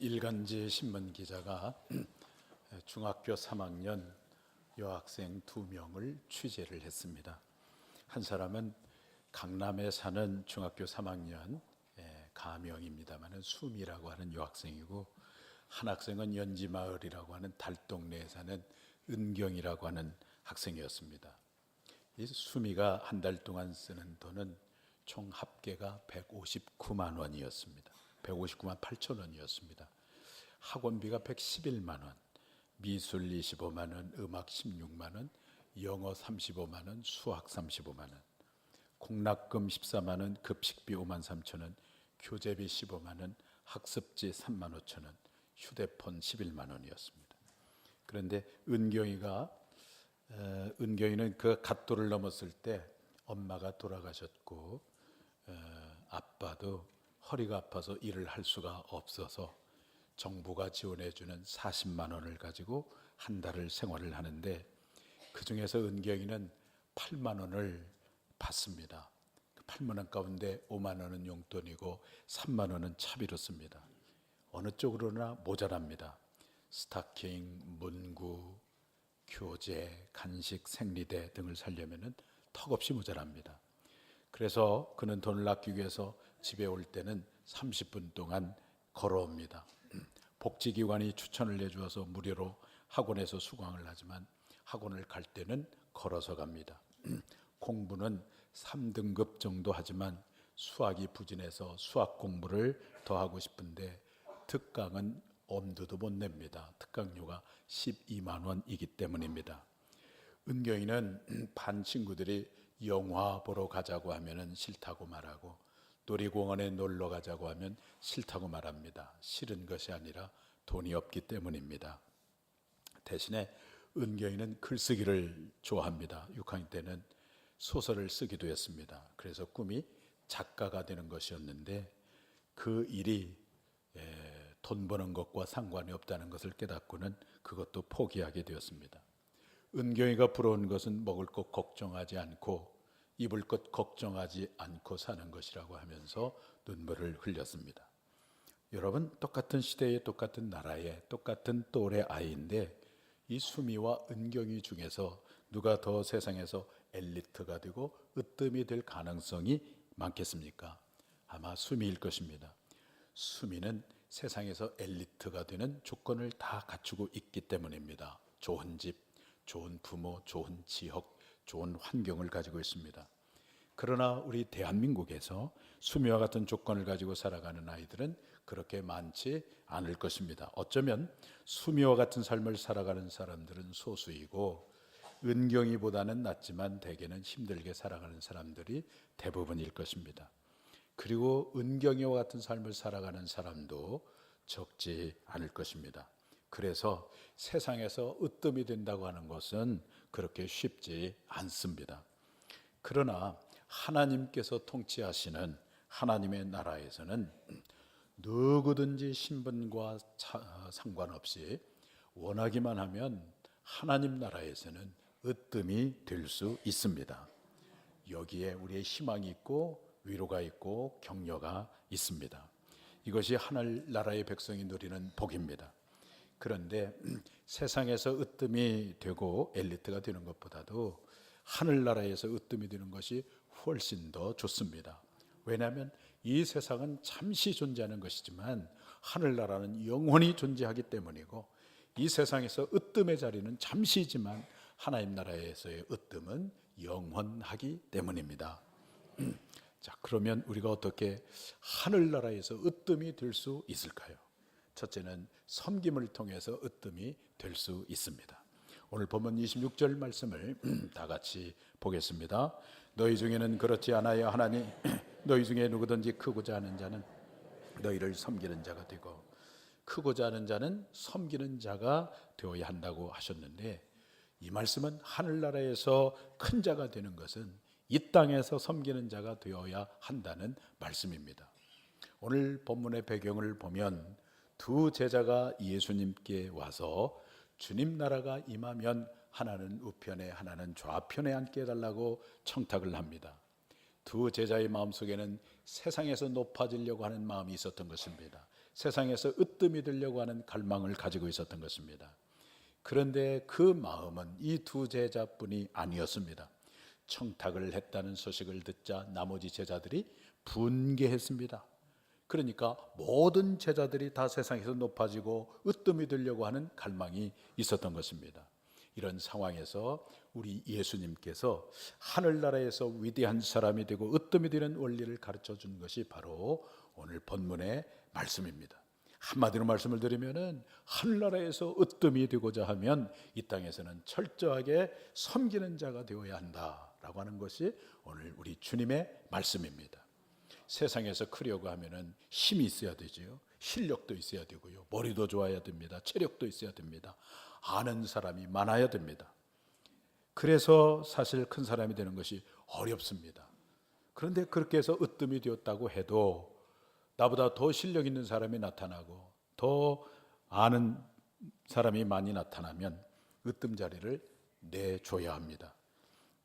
일간지 신문 기자가 중학교 3학년 여학생 2명을 취재를 했습니다. 한 사람은 강남에 사는 중학교 3학년 가명입니다만 수미라고 하는 여학생이고, 한 학생은 연지마을이라고 하는 달동네에 사는 은경이라고 하는 학생이었습니다. 이 수미가 한 달 동안 쓰는 돈은 총 합계가 159만 원이었습니다. 159만 8천 원이었습니다. 학원비가 111만 원, 미술 25만 원, 음악 16만 원, 영어 35만 원, 수학 35만 원, 공락금 14만 원, 급식비 5만 3천 원, 교재비 15만 원, 학습지 3만 5천 원, 휴대폰 11만 원이었습니다. 그런데 은경이는 그 갓도를 넘었을 때 엄마가 돌아가셨고, 아빠도 허리가 아파서 일을 할 수가 없어서 정부가 지원해주는 40만 원을 가지고 한 달을 생활을 하는데, 그 중에서 은경이는 8만 원을 받습니다. 8만 원 가운데 5만 원은 용돈이고 3만 원은 차비로 씁니다. 어느 쪽으로나 모자랍니다. 스타킹, 문구, 교재, 간식, 생리대 등을 사려면 턱없이 모자랍니다. 그래서 그는 돈을 아끼기 위해서 집에 올 때는 30분 동안 걸어옵니다. 복지기관이 추천을 해주어서 무료로 학원에서 수강을 하지만 학원을 갈 때는 걸어서 갑니다. 공부는 3등급 정도 하지만 수학이 부진해서 수학 공부를 더 하고 싶은데 특강은 엄두도 못 냅니다. 특강료가 12만 원이기 때문입니다. 은경이는 반 친구들이 영화 보러 가자고 하면 싫다고 말하고, 놀이공원에 놀러 가자고 하면 싫다고 말합니다. 싫은 것이 아니라 돈이 없기 때문입니다. 대신에 은경이는 글쓰기를 좋아합니다. 6학년 때는 소설을 쓰기도 했습니다. 그래서 꿈이 작가가 되는 것이었는데, 그 일이 돈 버는 것과 상관이 없다는 것을 깨닫고는 그것도 포기하게 되었습니다. 은경이가 부러운 것은 먹을 것 걱정하지 않고 입을 것 걱정하지 않고 사는 것이라고 하면서 눈물을 흘렸습니다. 여러분, 똑같은 시대에 똑같은 나라에 똑같은 또래 아이인데 이 수미와 은경이 중에서 누가 더 세상에서 엘리트가 되고 으뜸이 될 가능성이 많겠습니까? 아마 수미일 것입니다. 수미는 세상에서 엘리트가 되는 조건을 다 갖추고 있기 때문입니다. 좋은 집, 좋은 부모, 좋은 지역, 좋은 환경을 가지고 있습니다. 그러나 우리 대한민국에서 수미와 같은 조건을 가지고 살아가는 아이들은 그렇게 많지 않을 것입니다. 어쩌면 수미와 같은 삶을 살아가는 사람들은 소수이고, 은경이보다는 낫지만 대개는 힘들게 살아가는 사람들이 대부분일 것입니다. 그리고 은경이와 같은 삶을 살아가는 사람도 적지 않을 것입니다. 그래서 세상에서 으뜸이 된다고 하는 것은 그렇게 쉽지 않습니다. 그러나 하나님께서 통치하시는 하나님의 나라에서는 누구든지 신분과 상관없이 원하기만 하면 하나님 나라에서는 으뜸이 될 수 있습니다. 여기에 우리의 희망이 있고 위로가 있고 격려가 있습니다. 이것이 하늘나라의 백성이 누리는 복입니다. 그런데 세상에서 으뜸이 되고 엘리트가 되는 것보다도 하늘나라에서 으뜸이 되는 것이 훨씬 더 좋습니다. 왜냐하면 이 세상은 잠시 존재하는 것이지만 하늘나라는 영원히 존재하기 때문이고, 이 세상에서 으뜸의 자리는 잠시지만 하나님 나라에서의 으뜸은 영원하기 때문입니다. 자, 그러면 우리가 어떻게 하늘나라에서 으뜸이 될 수 있을까요? 첫째는 섬김을 통해서 으뜸이 될 수 있습니다. 오늘 본문 26절 말씀을 다 같이 보겠습니다. 너희 중에는 그렇지 않아야 하나니 너희 중에 누구든지 크고자 하는 자는 너희를 섬기는 자가 되고, 크고자 하는 자는 섬기는 자가 되어야 한다고 하셨는데, 이 말씀은 하늘나라에서 큰 자가 되는 것은 이 땅에서 섬기는 자가 되어야 한다는 말씀입니다. 오늘 본문의 배경을 보면 두 제자가 예수님께 와서 주님 나라가 임하면 하나는 우편에 하나는 좌편에 앉게 해달라고 청탁을 합니다. 두 제자의 마음속에는 세상에서 높아지려고 하는 마음이 있었던 것입니다. 세상에서 으뜸이 되려고 하는 갈망을 가지고 있었던 것입니다. 그런데 그 마음은 이 두 제자뿐이 아니었습니다. 청탁을 했다는 소식을 듣자 나머지 제자들이 분개했습니다. 그러니까 모든 제자들이 다 세상에서 높아지고 으뜸이 되려고 하는 갈망이 있었던 것입니다. 이런 상황에서 우리 예수님께서 하늘나라에서 위대한 사람이 되고 으뜸이 되는 원리를 가르쳐 준 것이 바로 오늘 본문의 말씀입니다. 한마디로 말씀을 드리면은 하늘나라에서 으뜸이 되고자 하면 이 땅에서는 철저하게 섬기는 자가 되어야 한다라고 하는 것이 오늘 우리 주님의 말씀입니다. 세상에서 크려고 하면은 힘이 있어야 되지요. 실력도 있어야 되고요. 머리도 좋아야 됩니다. 체력도 있어야 됩니다. 아는 사람이 많아야 됩니다. 그래서 사실 큰 사람이 되는 것이 어렵습니다. 그런데 그렇게 해서 으뜸이 되었다고 해도 나보다 더 실력 있는 사람이 나타나고 더 아는 사람이 많이 나타나면 으뜸 자리를 내줘야 합니다.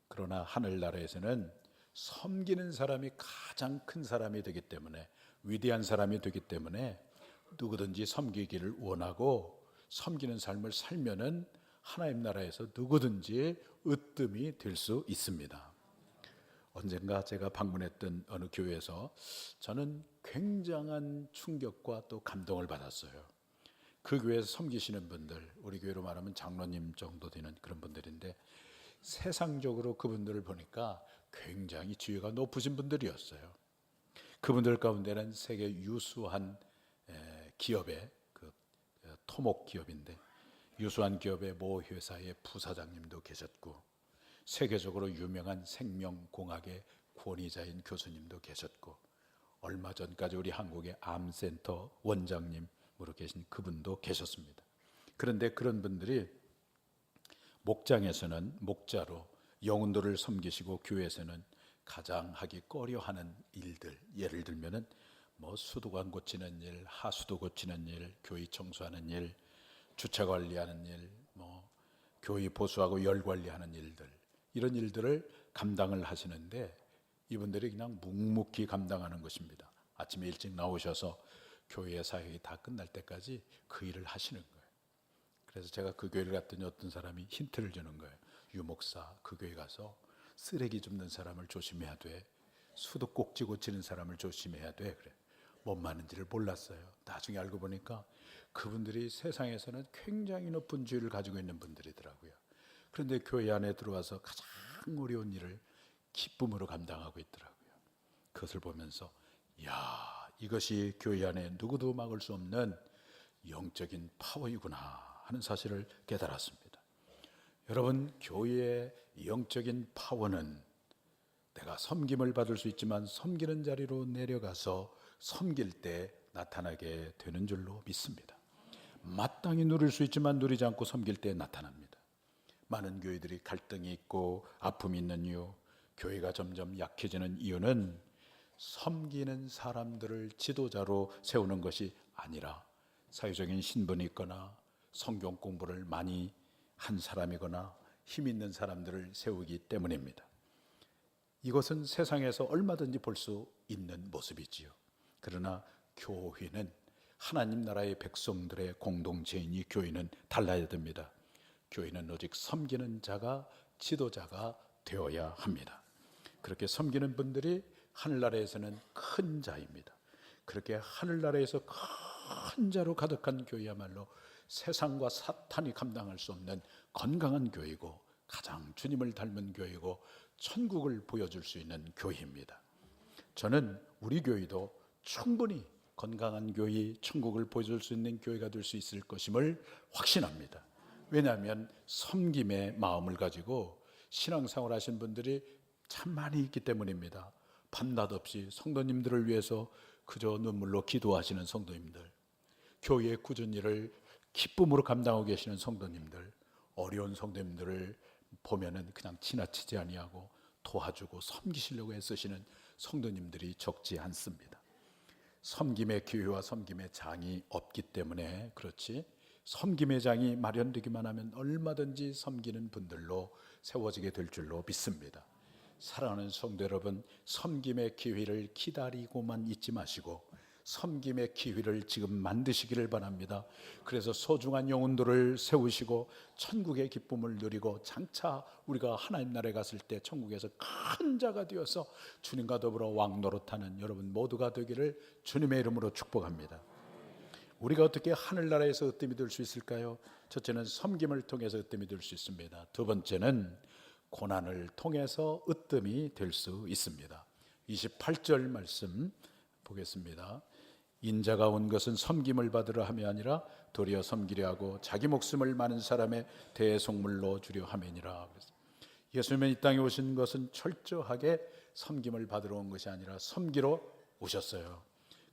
그러나 하늘나라에서는 섬기는 사람이 가장 큰 사람이 되기 때문에, 위대한 사람이 되기 때문에 누구든지 섬기기를 원하고 섬기는 삶을 살면은 하나님 나라에서 누구든지 으뜸이 될 수 있습니다. 언젠가 제가 방문했던 어느 교회에서 저는 굉장한 충격과 또 감동을 받았어요. 그 교회에서 섬기시는 분들, 우리 교회로 말하면 장로님 정도 되는 그런 분들인데, 세상적으로 그분들을 보니까 굉장히 지위가 높으신 분들이었어요. 그분들 가운데는 세계 유수한 기업의 토목 기업인데 유수한 기업의 모 회사의 부사장님도 계셨고, 세계적으로 유명한 생명공학의 권위자인 교수님도 계셨고, 얼마 전까지 우리 한국의 암센터 원장님으로 계신 그분도 계셨습니다. 그런데 그런 분들이 목장에서는 목자로 영혼들을 섬기시고, 교회에서는 가장 하기 꺼려하는 일들, 예를 들면은 수도관 고치는 일, 하수도 고치는 일, 교회 청소하는 일, 주차 관리하는 일, 교회 보수하고 열 관리하는 일들, 이런 일들을 감당을 하시는데 이분들이 그냥 묵묵히 감당하는 것입니다. 아침에 일찍 나오셔서 교회 사역이 다 끝날 때까지 그 일을 하시는 거예요. 그래서 제가 그 교회를 갔더니 어떤 사람이 힌트를 주는 거예요. 유 목사, 그 교회 가서 쓰레기 줍는 사람을 조심해야 돼. 수도꼭지 고치는 사람을 조심해야 돼. 그래. 뭔 말인지를 몰랐어요. 나중에 알고 보니까 그분들이 세상에서는 굉장히 높은 지위를 가지고 있는 분들이더라고요. 그런데 교회 안에 들어와서 가장 어려운 일을 기쁨으로 감당하고 있더라고요. 그것을 보면서 이것이 교회 안에 누구도 막을 수 없는 영적인 파워이구나 하는 사실을 깨달았습니다. 여러분, 교회의 영적인 파워는 내가 섬김을 받을 수 있지만 섬기는 자리로 내려가서 섬길 때 나타나게 되는 줄로 믿습니다. 마땅히 누릴 수 있지만 누리지 않고 섬길 때 나타납니다. 많은 교회들이 갈등이 있고 아픔이 있는 이유, 교회가 점점 약해지는 이유는 섬기는 사람들을 지도자로 세우는 것이 아니라 사회적인 신분이 있거나 성경 공부를 많이 한 사람이거나 힘 있는 사람들을 세우기 때문입니다. 이것은 세상에서 얼마든지 볼 수 있는 모습이지요. 그러나 교회는 하나님 나라의 백성들의 공동체이니 교회는 달라야 됩니다. 교회는 오직 섬기는 자가 지도자가 되어야 합니다. 그렇게 섬기는 분들이 하늘나라에서는 큰 자입니다. 그렇게 하늘나라에서 큰 자로 가득한 교회야말로 세상과 사탄이 감당할 수 없는 건강한 교회고, 가장 주님을 닮은 교회고, 천국을 보여줄 수 있는 교회입니다. 저는 우리 교회도 충분히 건강한 교회, 천국을 보여줄 수 있는 교회가 될 수 있을 것임을 확신합니다. 왜냐하면 섬김의 마음을 가지고 신앙생활 하신 분들이 참 많이 있기 때문입니다. 밤낮 없이 성도님들을 위해서 그저 눈물로 기도하시는 성도님들, 교회의 꾸준히 일을 기쁨으로 감당하고 계시는 성도님들, 어려운 성도님들을 보면은 그냥 지나치지 아니하고 도와주고 섬기시려고 애쓰시는 성도님들이 적지 않습니다. 섬김의 기회와 섬김의 장이 없기 때문에 그렇지, 섬김의 장이 마련되기만 하면 얼마든지 섬기는 분들로 세워지게 될 줄로 믿습니다. 사랑하는 성도 여러분, 섬김의 기회를 기다리고만 있지 마시고 섬김의 기회를 지금 만드시기를 바랍니다. 그래서 소중한 영혼들을 세우시고 천국의 기쁨을 누리고 장차 우리가 하나님 나라에 갔을 때 천국에서 큰 자가 되어서 주님과 더불어 왕노릇하는 여러분 모두가 되기를 주님의 이름으로 축복합니다. 우리가 어떻게 하늘나라에서 으뜸이 될 수 있을까요? 첫째는 섬김을 통해서 으뜸이 될 수 있습니다. 두 번째는 고난을 통해서 으뜸이 될 수 있습니다. 28절 말씀 보겠습니다. 인자가 온 것은 섬김을 받으려 함이 아니라 도리어 섬기려 하고 자기 목숨을 많은 사람의 대속물로 주려 함이니라. 예수님은 이 땅에 오신 것은 철저하게 섬김을 받으러 온 것이 아니라 섬기러 오셨어요.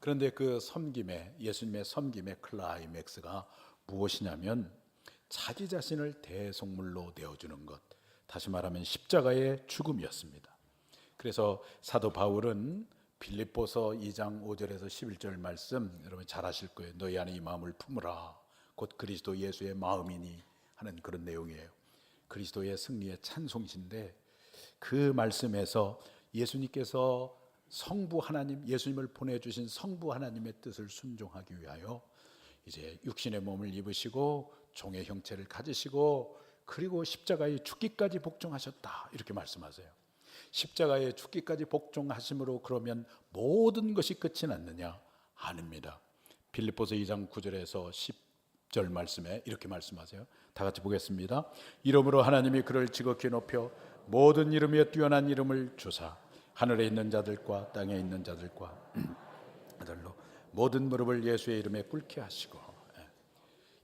그런데 그 섬김의 예수님의 섬김의 클라이맥스가 무엇이냐면 자기 자신을 대속물로 내어주는 것, 다시 말하면 십자가의 죽음이었습니다. 그래서 사도 바울은 빌립보서 2장 5절에서 11절 말씀 여러분 잘 아실 거예요. 너희 안에 이 마음을 품으라 곧 그리스도 예수의 마음이니 하는 그런 내용이에요. 그리스도의 승리의 찬송신데 그 말씀에서 예수님께서 성부 하나님, 예수님을 보내주신 성부 하나님의 뜻을 순종하기 위하여 이제 육신의 몸을 입으시고 종의 형체를 가지시고 그리고 십자가에 죽기까지 복종하셨다 이렇게 말씀하세요. 십자가에 죽기까지 복종하심으로 그러면 모든 것이 끝이 났느냐? 아닙니다. 빌립보서 2장 9절에서 10절 말씀에 이렇게 말씀하세요. 다 같이 보겠습니다. 이러므로 하나님이 그를 지극히 높여 모든 이름에 뛰어난 이름을 주사 하늘에 있는 자들과 땅에 있는 자들과 아들로 모든 무릎을 예수의 이름에 꿇게 하시고,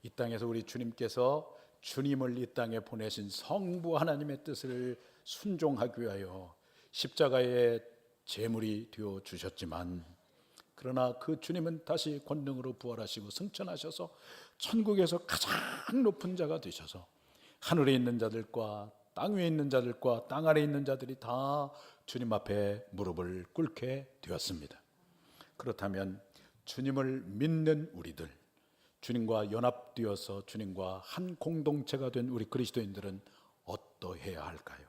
이 땅에서 우리 주님께서 주님을 이 땅에 보내신 성부 하나님의 뜻을 순종하기 위하여 십자가의 제물이 되어 주셨지만, 그러나 그 주님은 다시 권능으로 부활하시고 승천하셔서 천국에서 가장 높은 자가 되셔서 하늘에 있는 자들과 땅 위에 있는 자들과 땅 아래에 있는 자들이 다 주님 앞에 무릎을 꿇게 되었습니다. 그렇다면 주님을 믿는 우리들, 주님과 연합되어서 주님과 한 공동체가 된 우리 그리스도인들은 어떠해야 할까요?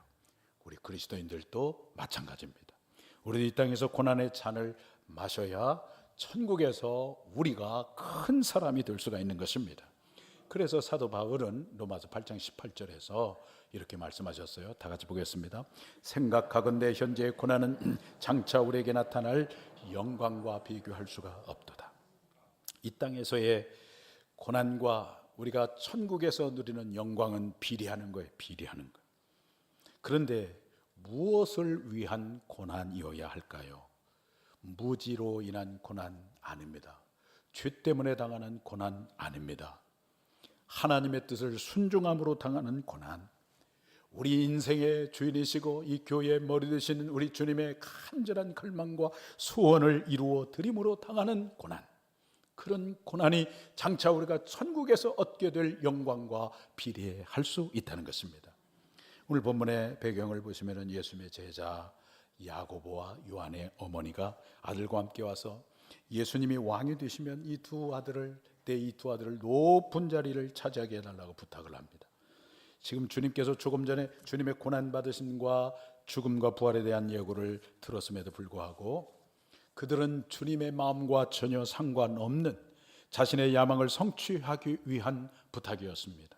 우리 그리스도인들도 마찬가지입니다. 우리 이 땅에서 고난의 잔을 마셔야 천국에서 우리가 큰 사람이 될 수가 있는 것입니다. 그래서 사도 바울은 로마서 8장 18절에서 이렇게 말씀하셨어요. 다 같이 보겠습니다. 생각하건대 현재의 고난은 장차 우리에게 나타날 영광과 비교할 수가 없도다. 이 땅에서의 고난과 우리가 천국에서 누리는 영광은 비례하는 거예요. 비례하는 거예요. 그런데 무엇을 위한 고난이어야 할까요? 무지로 인한 고난 아닙니다. 죄 때문에 당하는 고난 아닙니다. 하나님의 뜻을 순종함으로 당하는 고난, 우리 인생의 주인이시고 이 교회의 머리 되시는 우리 주님의 간절한 갈망과 소원을 이루어 드림으로 당하는 고난, 그런 고난이 장차 우리가 천국에서 얻게 될 영광과 비례할 수 있다는 것입니다. 오늘 본문의 배경을 보시면 예수님의 제자 야고보와 요한의 어머니가 아들과 함께 와서 예수님이 왕이 되시면 이 두 아들을 높은 자리를 차지하게 해달라고 부탁을 합니다. 지금 주님께서 조금 전에 주님의 고난받으심과 죽음과 부활에 대한 예고를 들었음에도 불구하고 그들은 주님의 마음과 전혀 상관없는 자신의 야망을 성취하기 위한 부탁이었습니다.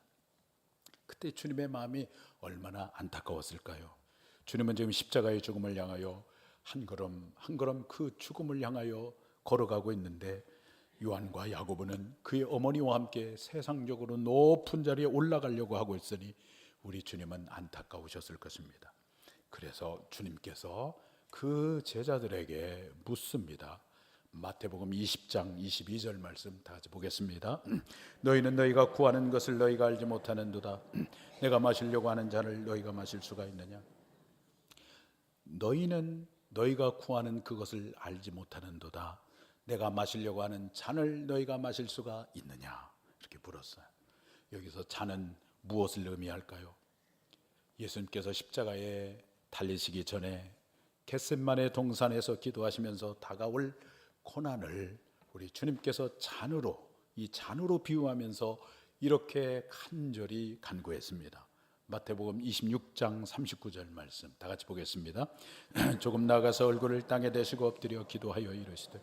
그때 주님의 마음이 얼마나 안타까웠을까요? 주님은 지금 십자가의 죽음을 향하여 한 걸음 한 걸음 그 죽음을 향하여 걸어가고 있는데 요한과 야고보는 그의 어머니와 함께 세상적으로 높은 자리에 올라가려고 하고 있으니 우리 주님은 안타까우셨을 것입니다. 그래서 주님께서 그 제자들에게 묻습니다. 마태복음 20장 22절 말씀 다 같이 보겠습니다. 너희는 너희가 구하는 것을 너희가 알지 못하는도다. 내가 마시려고 하는 잔을 너희가 마실 수가 있느냐? 너희는 너희가 구하는 그것을 알지 못하는도다. 내가 마시려고 하는 잔을 너희가 마실 수가 있느냐? 이렇게 물었어요. 여기서 잔은 무엇을 의미할까요? 예수님께서 십자가에 달리시기 전에 겟셋마네 동산에서 기도하시면서 다가올 고난을 우리 주님께서 잔으로 비유하면서 이렇게 간절히 간구했습니다. 마태복음 26장 39절 말씀 다 같이 보겠습니다. 조금 나가서 얼굴을 땅에 대시고 엎드려 기도하여 이르시되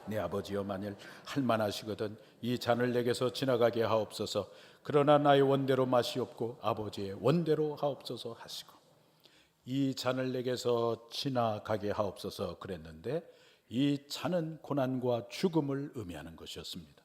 내 아버지여, 만일 할만하시거든 이 잔을 내게서 지나가게 하옵소서. 그러나 나의 원대로 마시옵고 아버지의 원대로 하옵소서 하시고, 이 잔을 내게서 지나가게 하옵소서 그랬는데, 이 잔은 고난과 죽음을 의미하는 것이었습니다.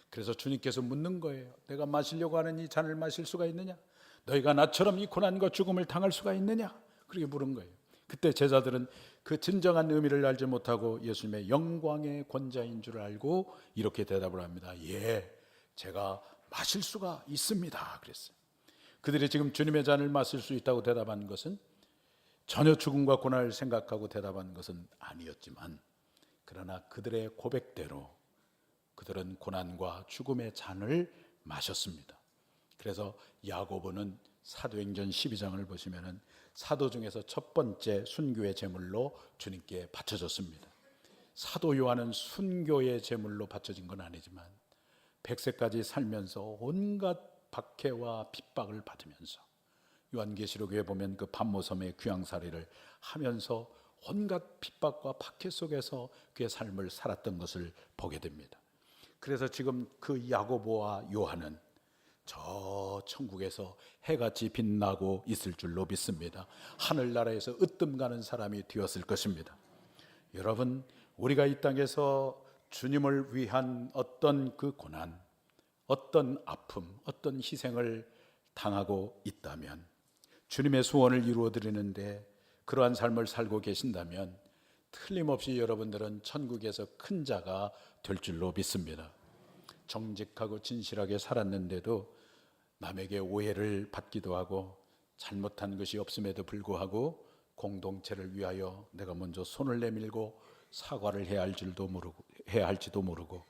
그래서 주님께서 묻는 거예요. 내가 마시려고 하는 이 잔을 마실 수가 있느냐? 너희가 나처럼 이 고난과 죽음을 당할 수가 있느냐? 그렇게 물은 거예요. 그때 제자들은 그 진정한 의미를 알지 못하고 예수님의 영광의 권자인 줄 알고 이렇게 대답을 합니다. 예, 제가 마실 수가 있습니다 그랬어요. 그들이 지금 주님의 잔을 마실 수 있다고 대답한 것은 전혀 죽음과 고난을 생각하고 대답한 것은 아니었지만, 그러나 그들의 고백대로 그들은 고난과 죽음의 잔을 마셨습니다. 그래서 야고보는 사도행전 12장을 보시면은 사도 중에서 첫 번째 순교의 제물로 주님께 바쳐졌습니다. 사도 요한은 순교의 제물로 바쳐진 건 아니지만 100세까지 살면서 온갖 박해와 핍박을 받으면서, 요한계시록에 보면 그 반모섬의 귀양살이를 하면서 온갖 핍박과 박해 속에서 그의 삶을 살았던 것을 보게 됩니다. 그래서 지금 그 야고보와 요한은 저 천국에서 해같이 빛나고 있을 줄로 믿습니다. 하늘나라에서 으뜸 가는 사람이 되었을 것입니다. 여러분, 우리가 이 땅에서 주님을 위한 어떤 그 고난, 어떤 아픔, 어떤 희생을 당하고 있다면, 주님의 소원을 이루어 드리는데 그러한 삶을 살고 계신다면 틀림없이 여러분들은 천국에서 큰 자가 될 줄로 믿습니다. 정직하고 진실하게 살았는데도 남에게 오해를 받기도 하고 잘못한 것이 없음에도 불구하고 공동체를 위하여 내가 먼저 손을 내밀고 사과를 해야 할지도 모르고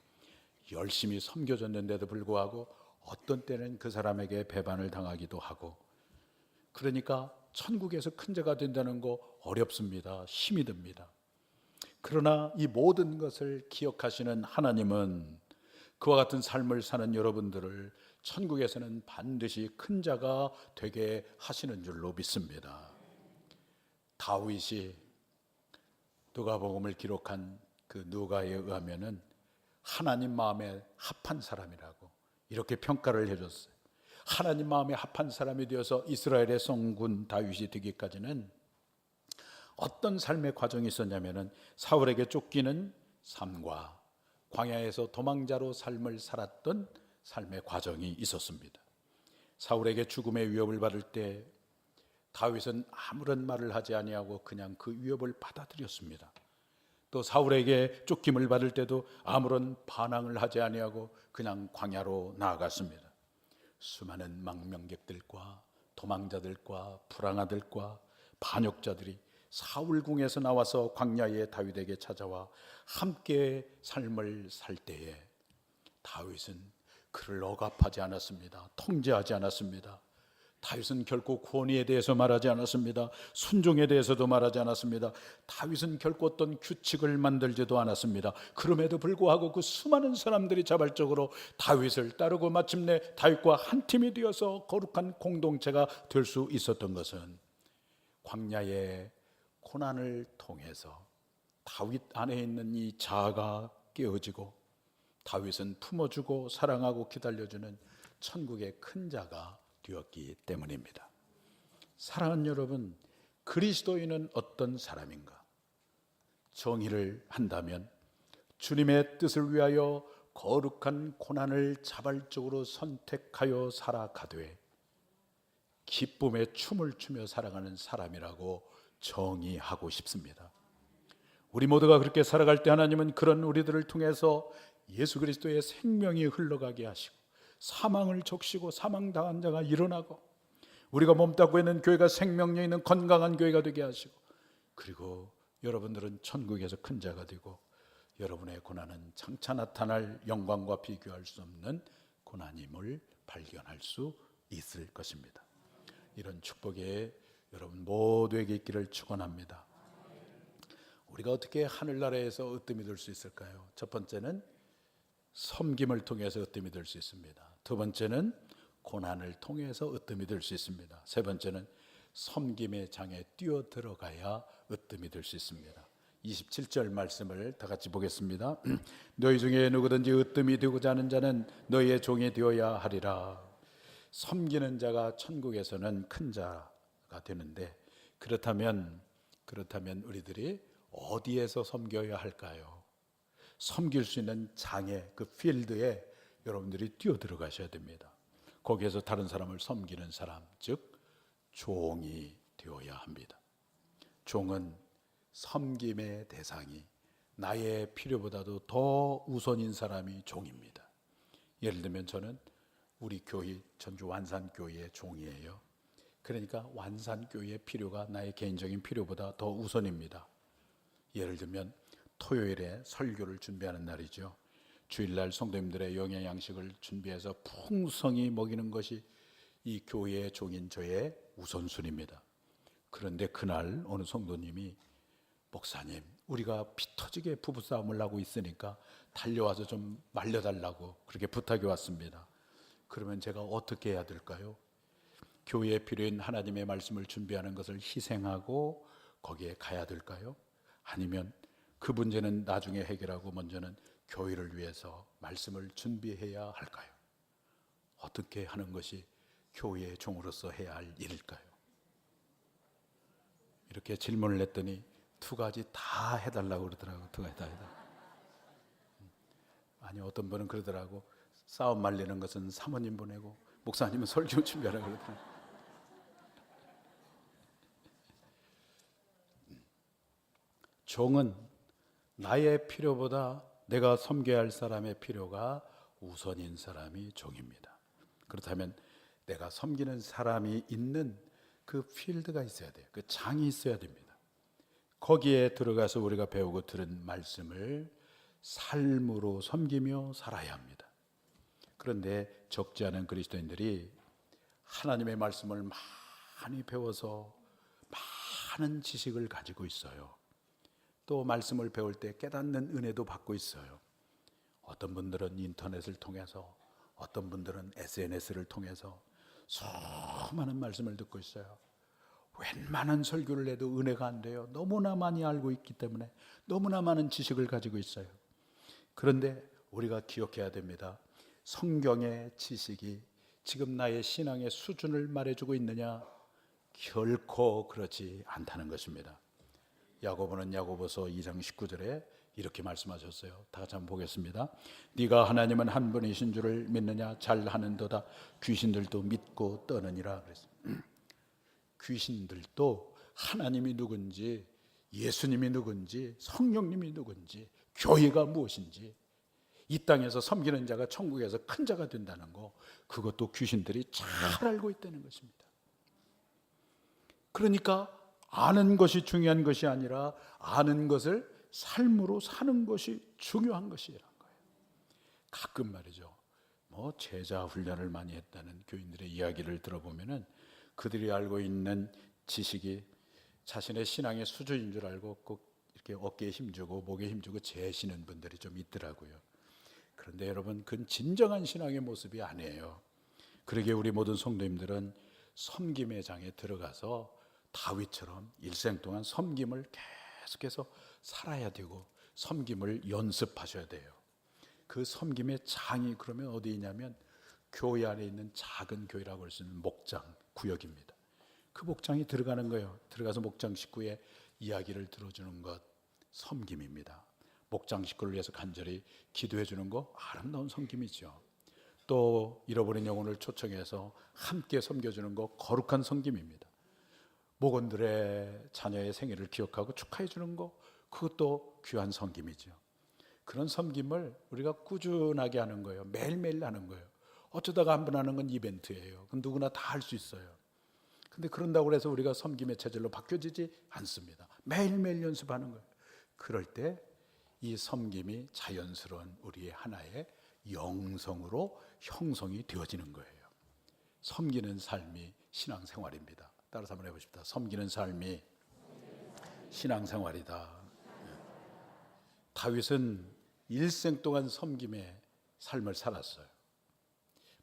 열심히 섬겨줬는데도 불구하고 어떤 때는 그 사람에게 배반을 당하기도 하고, 그러니까 천국에서 큰 자가 된다는 거 어렵습니다. 힘이 듭니다. 그러나 이 모든 것을 기억하시는 하나님은 그와 같은 삶을 사는 여러분들을 천국에서는 반드시 큰 자가 되게 하시는 줄로 믿습니다. 다윗이 누가복음을 기록한 그 누가에 의하면은 하나님 마음에 합한 사람이라고 이렇게 평가를 해줬어요. 하나님 마음에 합한 사람이 되어서 이스라엘의 성군 다윗이 되기까지는 어떤 삶의 과정이 있었냐면은 사울에게 쫓기는 삶과 광야에서 도망자로 삶을 살았던 삶의 과정이 있었습니다. 사울에게 죽음의 위협을 받을 때 다윗은 아무런 말을 하지 아니하고 그냥 그 위협을 받아들였습니다. 또 사울에게 쫓김을 받을 때도 아무런 반항을 하지 아니하고 그냥 광야로 나아갔습니다. 수많은 망명객들과 도망자들과 불황아들과 반역자들이 사울궁에서 나와서 광야의 다윗에게 찾아와 함께 삶을 살 때에 다윗은 그를 억압하지 않았습니다. 통제하지 않았습니다. 다윗은 결코 권위에 대해서 말하지 않았습니다. 순종에 대해서도 말하지 않았습니다. 다윗은 결코 어떤 규칙을 만들지도 않았습니다. 그럼에도 불구하고 그 수많은 사람들이 자발적으로 다윗을 따르고 마침내 다윗과 한 팀이 되어서 거룩한 공동체가 될 수 있었던 것은 광야의 고난을 통해서 다윗 안에 있는 이 자아가 깨어지고 다윗은 품어주고 사랑하고 기다려주는 천국의 큰 자가 되었기 때문입니다. 사랑하는 여러분, 그리스도인은 어떤 사람인가? 정의를 한다면 주님의 뜻을 위하여 거룩한 고난을 자발적으로 선택하여 살아가되 기쁨의 춤을 추며 살아가는 사람이라고 정의하고 싶습니다. 우리 모두가 그렇게 살아갈 때 하나님은 그런 우리들을 통해서 예수 그리스도의 생명이 흘러가게 하시고 사망을 적시고 사망당한 자가 일어나고 우리가 몸담고 있는 교회가 생명력 있는 건강한 교회가 되게 하시고, 그리고 여러분들은 천국에서 큰 자가 되고 여러분의 고난은 장차 나타날 영광과 비교할 수 없는 고난임을 발견할 수 있을 것입니다. 이런 축복에 여러분 모두에게 있기를 축원합니다. 우리가 어떻게 하늘나라에서 으뜸이 될 수 있을까요? 첫 번째는 섬김을 통해서 으뜸이 될 수 있습니다. 두 번째는 고난을 통해서 으뜸이 될 수 있습니다. 세 번째는 섬김의 장에 뛰어들어가야 으뜸이 될 수 있습니다. 27절 말씀을 다 같이 보겠습니다. 너희 중에 누구든지 으뜸이 되고자 하는 자는 너희의 종이 되어야 하리라. 섬기는 자가 천국에서는 큰 자가 되는데, 그렇다면 우리들이 어디에서 섬겨야 할까요? 섬길 수 있는 장애, 그 필드에 여러분들이 뛰어들어가셔야 됩니다. 거기에서 다른 사람을 섬기는 사람, 즉 종이 되어야 합니다. 종은 섬김의 대상이 나의 필요보다도 더 우선인 사람이 종입니다. 예를 들면 저는 우리 교회, 전주 완산교회의 종이에요. 그러니까 완산교회의 필요가 나의 개인적인 필요보다 더 우선입니다. 예를 들면 토요일에 설교를 준비하는 날이죠. 주일날 성도님들의 영양 양식을 준비해서 풍성히 먹이는 것이 이 교회의 종인 저의 우선순위입니다. 그런데 그날 어느 성도님이 목사님, 우리가 피 터지게 부부싸움을 하고 있으니까 달려와서 좀 말려달라고 그렇게 부탁이 왔습니다. 그러면 제가 어떻게 해야 될까요? 교회에 필요한 하나님의 말씀을 준비하는 것을 희생하고 거기에 가야 될까요? 아니면 그 문제는 나중에 해결하고 먼저는 교회를 위해서 말씀을 준비해야 할까요? 어떻게 하는 것이 교회의 종으로서 해야 할 일일까요? 이렇게 질문을 했더니 두 가지 다 해달라고 그러더라고요. 두 가지 다 해달라고. 아니, 어떤 분은 그러더라고. 싸움 말리는 것은 사모님 보내고 목사님은 설교 준비하라고 그러더라고요. 종은 나의 필요보다 내가 섬겨야 할 사람의 필요가 우선인 사람이 종입니다. 그렇다면 내가 섬기는 사람이 있는 그 필드가 있어야 돼요. 그 장이 있어야 됩니다. 거기에 들어가서 우리가 배우고 들은 말씀을 삶으로 섬기며 살아야 합니다. 그런데 적지 않은 그리스도인들이 하나님의 말씀을 많이 배워서 많은 지식을 가지고 있어요. 또 말씀을 배울 때 깨닫는 은혜도 받고 있어요. 어떤 분들은 인터넷을 통해서, 어떤 분들은 SNS를 통해서 수많은 말씀을 듣고 있어요. 웬만한 설교를 해도 은혜가 안 돼요. 너무나 많이 알고 있기 때문에 너무나 많은 지식을 가지고 있어요. 그런데 우리가 기억해야 됩니다. 성경의 지식이 지금 나의 신앙의 수준을 말해주고 있느냐? 결코 그렇지 않다는 것입니다. 야고보는 야고보서 2장 19절에 이렇게 말씀하셨어요. 다 같이 한번 보겠습니다. 네가 하나님은 한 분이신 줄을 믿느냐? 잘하는도다. 귀신들도 믿고 떠느니라 그랬습니다. 귀신들도 하나님이 누군지, 예수님이 누군지, 성령님이 누군지, 교회가 무엇인지, 이 땅에서 섬기는 자가 천국에서 큰 자가 된다는 거, 그것도 귀신들이 잘 알고 있다는 것입니다. 그러니까 아는 것이 중요한 것이 아니라 아는 것을 삶으로 사는 것이 중요한 것이라는 거예요. 가끔 말이죠, 제자 훈련을 많이 했다는 교인들의 이야기를 들어보면은 그들이 알고 있는 지식이 자신의 신앙의 수준인 줄 알고 꼭 이렇게 어깨에 힘주고 목에 힘주고 재시는 분들이 좀 있더라고요. 그런데 여러분, 그건 진정한 신앙의 모습이 아니에요. 그러기에 우리 모든 성도님들은 섬김의 장에 들어가서 다윗처럼 일생 동안 섬김을 계속해서 살아야 되고 섬김을 연습하셔야 돼요. 그 섬김의 장이 그러면 어디 있냐면 교회 안에 있는 작은 교회라고 할 수 있는 목장 구역입니다. 그 목장이 들어가는 거예요. 들어가서 목장 식구의 이야기를 들어주는 것, 섬김입니다. 목장 식구를 위해서 간절히 기도해 주는 거, 아름다운 섬김이죠. 또 잃어버린 영혼을 초청해서 함께 섬겨주는 거, 거룩한 섬김입니다. 목원들의 자녀의 생일을 기억하고 축하해 주는 거, 그것도 귀한 섬김이죠. 그런 섬김을 우리가 꾸준하게 하는 거예요. 매일매일 하는 거예요. 어쩌다가 한 번 하는 건 이벤트예요. 그건 누구나 다 할 수 있어요. 근데 그런다고 해서 우리가 섬김의 체질로 바뀌어지지 않습니다. 매일매일 연습하는 거예요. 그럴 때 이 섬김이 자연스러운 우리의 하나의 영성으로 형성이 되어지는 거예요. 섬기는 삶이 신앙생활입니다. 따라서 한번 해보십시다. 섬기는 삶이 신앙생활이다. 다윗은 일생 동안 섬김의 삶을 살았어요.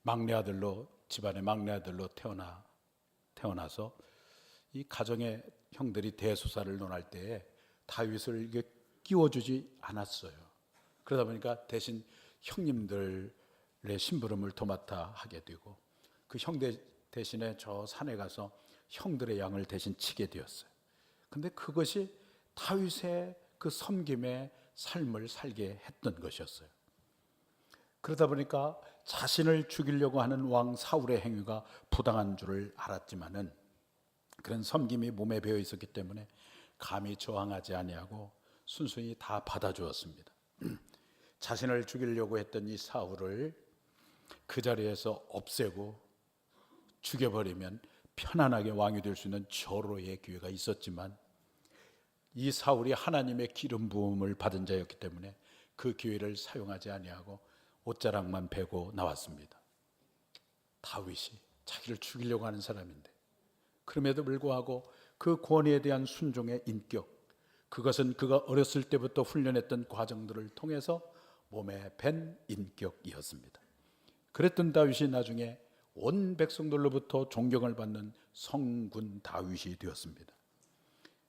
막내 아들로, 집안의 막내 아들로 태어나서 이 가정의 형들이 대소사를 논할 때에 다윗을 이게 끼워주지 않았어요. 그러다 보니까 대신 형님들의 심부름을 도맡아 하게 되고 그 형제 대신에 저 산에 가서 형들의 양을 대신 치게 되었어요. 근데 그것이 다윗의 그 섬김의 삶을 살게 했던 것이었어요. 그러다 보니까 자신을 죽이려고 하는 왕 사울의 행위가 부당한 줄을 알았지만은 그런 섬김이 몸에 배어 있었기 때문에 감히 저항하지 아니하고 순순히 다 받아주었습니다. 자신을 죽이려고 했던 이 사울을 그 자리에서 없애고 죽여버리면 편안하게 왕이 될 수 있는 절호의 기회가 있었지만 이 사울이 하나님의 기름 부음을 받은 자였기 때문에 그 기회를 사용하지 아니하고 옷자락만 베고 나왔습니다. 다윗이 자기를 죽이려고 하는 사람인데 그럼에도 불구하고 그 권위에 대한 순종의 인격, 그것은 그가 어렸을 때부터 훈련했던 과정들을 통해서 몸에 밴 인격이었습니다. 그랬던 다윗이 나중에 온 백성들로부터 존경을 받는 성군 다윗이 되었습니다.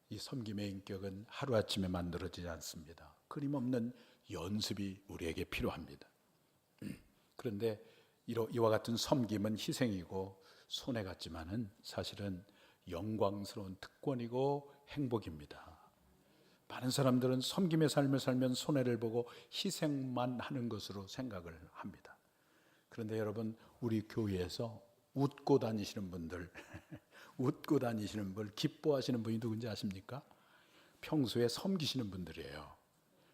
이 섬김의 인격은 하루아침에 만들어지지 않습니다. 끊임없는 연습이 우리에게 필요합니다. 그런데 이와 같은 섬김은 희생이고 손해 같지만은 사실은 영광스러운 특권이고 행복입니다. 많은 사람들은 섬김의 삶을 살면 손해를 보고 희생만 하는 것으로 생각을 합니다. 그런데 여러분, 우리 교회에서 웃고 다니시는 분들 웃고 다니시는 분, 기뻐하시는 분이 누군지 아십니까? 평소에 섬기시는 분들이에요.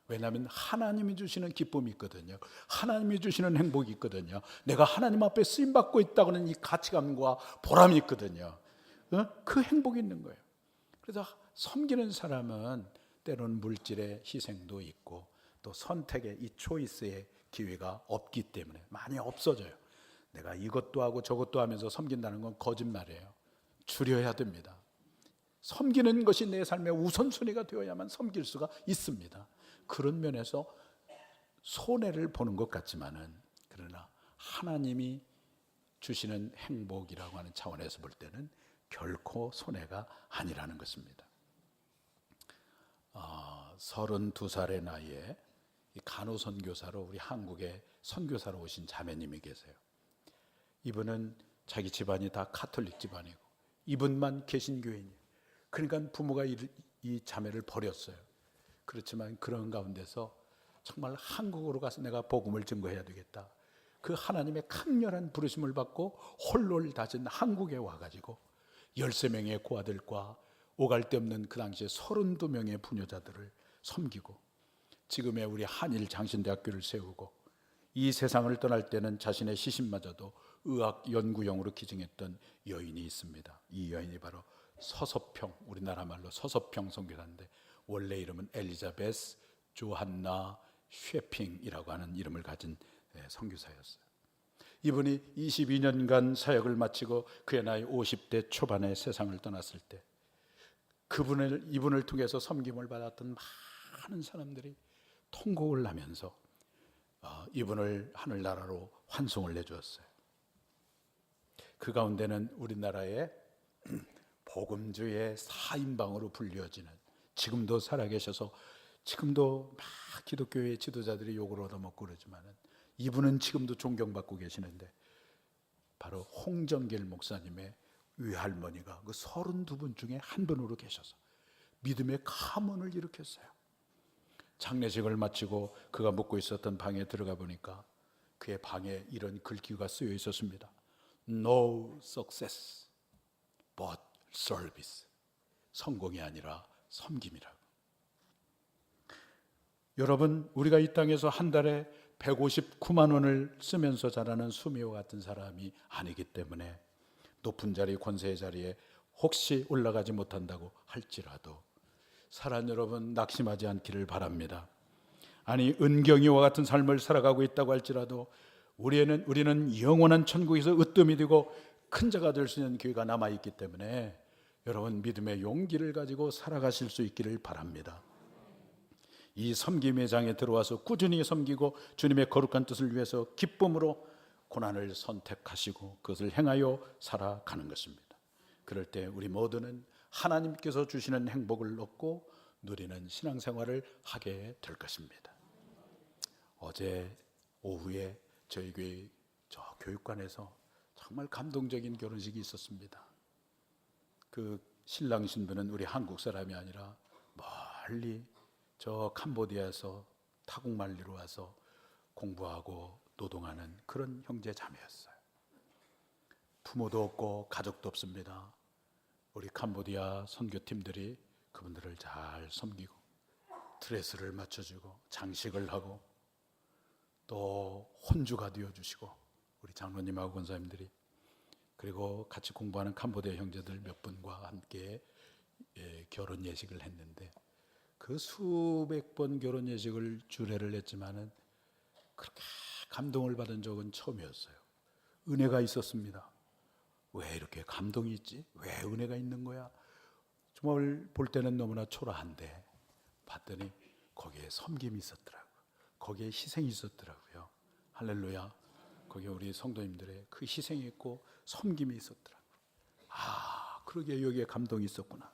왜냐하면 하나님이 주시는 기쁨이 있거든요. 하나님이 주시는 행복이 있거든요. 내가 하나님 앞에 쓰임받고 있다고는 이 가치감과 보람이 있거든요. 그 행복이 있는 거예요. 그래서 섬기는 사람은 때로는 물질의 희생도 있고 또 선택의 이 초이스의 기회가 없기 때문에 많이 없어져요. 내가 이것도 하고 저것도 하면서 섬긴다는 건 거짓말이에요. 줄여야 됩니다. 섬기는 것이 내 삶의 우선순위가 되어야만 섬길 수가 있습니다. 그런 면에서 손해를 보는 것 같지만은 그러나 하나님이 주시는 행복이라고 하는 차원에서 볼 때는 결코 손해가 아니라는 것입니다. 32살의 나이에 간호선교사로 우리 한국에 선교사로 오신 자매님이 계세요. 이분은 자기 집안이 다 카톨릭 집안이고 이분만 개신교인이에요. 그러니까 부모가 이 자매를 버렸어요. 그렇지만 그런 가운데서 정말 한국으로 가서 내가 복음을 증거해야 되겠다. 그 하나님의 강렬한 부르심을 받고 홀로를 다진 한국에 와가지고 13명의 고아들과 오갈 데 없는 그 당시에 32명의 부녀자들을 섬기고 지금의 우리 한일 장신대학교를 세우고 이 세상을 떠날 때는 자신의 시신마저도 의학 연구용으로 기증했던 여인이 있습니다. 이 여인이 바로 서서평, 우리나라 말로 서서평 선교사인데 원래 이름은 엘리자베스 조한나 쉐핑이라고 하는 이름을 가진 선교사였어요. 이분이 22년간 사역을 마치고 그의 나이 50대 초반에 세상을 떠났을 때 이분을 통해서 섬김을 받았던 많은 사람들이 통곡을 하면서 이분을 하늘나라로 환송을 내주었어요. 그 가운데는 우리나라의 복음주의 사인방으로 불려지는 지금도 살아계셔서 지금도 막 기독교의 지도자들이 욕을 얻어먹고 그러지만 이분은 지금도 존경받고 계시는데 바로 홍정길 목사님의 외할머니가 그 32분 중에 한 분으로 계셔서 믿음의 가문을 일으켰어요. 장례식을 마치고 그가 묵고 있었던 방에 들어가 보니까 그의 방에 이런 글귀가 쓰여 있었습니다. No success but service. 성공이 아니라 섬김이라고. 여러분, 우리가 이 땅에서 한 달에 159만 원을 쓰면서 자라는 수미와 같은 사람이 아니기 때문에 높은 자리, 권세의 자리에 혹시 올라가지 못한다고 할지라도 사랑 여러분, 낙심하지 않기를 바랍니다. 아니, 은경이와 같은 삶을 살아가고 있다고 할지라도 우리는 영원한 천국에서 으뜸이 되고 큰 자가 될 수 있는 기회가 남아있기 때문에 여러분 믿음의 용기를 가지고 살아가실 수 있기를 바랍니다. 이 섬김의 장에 들어와서 꾸준히 섬기고 주님의 거룩한 뜻을 위해서 기쁨으로 고난을 선택하시고 그것을 행하여 살아가는 것입니다. 그럴 때 우리 모두는 하나님께서 주시는 행복을 얻고 누리는 신앙생활을 하게 될 것입니다. 어제 오후에 저희 교회 저 교육관에서 정말 감동적인 결혼식이 있었습니다. 그 신랑 신부는 우리 한국 사람이 아니라 멀리 저 캄보디아에서 타국말리로 와서 공부하고 노동하는 그런 형제 자매였어요. 부모도 없고 가족도 없습니다. 우리 캄보디아 선교팀들이 그분들을 잘 섬기고 드레스를 맞춰주고 장식을 하고 또 혼주가 되어주시고 우리 장로님하고 권사님들이 그리고 같이 공부하는 캄보디아 형제들 몇 분과 함께 결혼 예식을 했는데 그 수백 번 결혼 예식을 주례를 했지만은 그렇게 감동을 받은 적은 처음이었어요. 은혜가 있었습니다. 왜 이렇게 감동이 있지? 왜 은혜가 있는 거야? 정말 볼 때는 너무나 초라한데 봤더니 거기에 섬김이 있었더라고요. 거기에 희생이 있었더라고요. 할렐루야. 거기에 우리 성도님들의 그 희생이 있고 섬김이 있었더라고요. 아, 그러게 여기에 감동이 있었구나.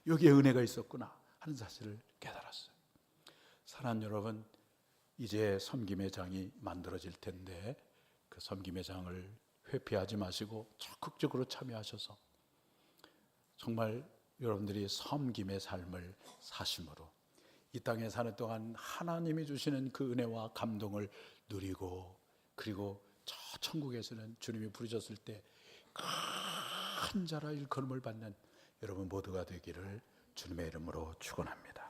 여기에 은혜가 있었구나 하는 사실을 깨달았어요. 사랑하는 여러분, 이제 섬김의 장이 만들어질 텐데 그 섬김의 장을 회피하지 마시고 적극적으로 참여하셔서 정말 여러분들이 섬김의 삶을 사심으로 이 땅에 사는 동안 하나님이 주시는 그 은혜와 감동을 누리고 그리고 저 천국에서는 주님이 부르셨을 때 큰 자라 일컬음을 받는 여러분 모두가 되기를 주님의 이름으로 축원합니다.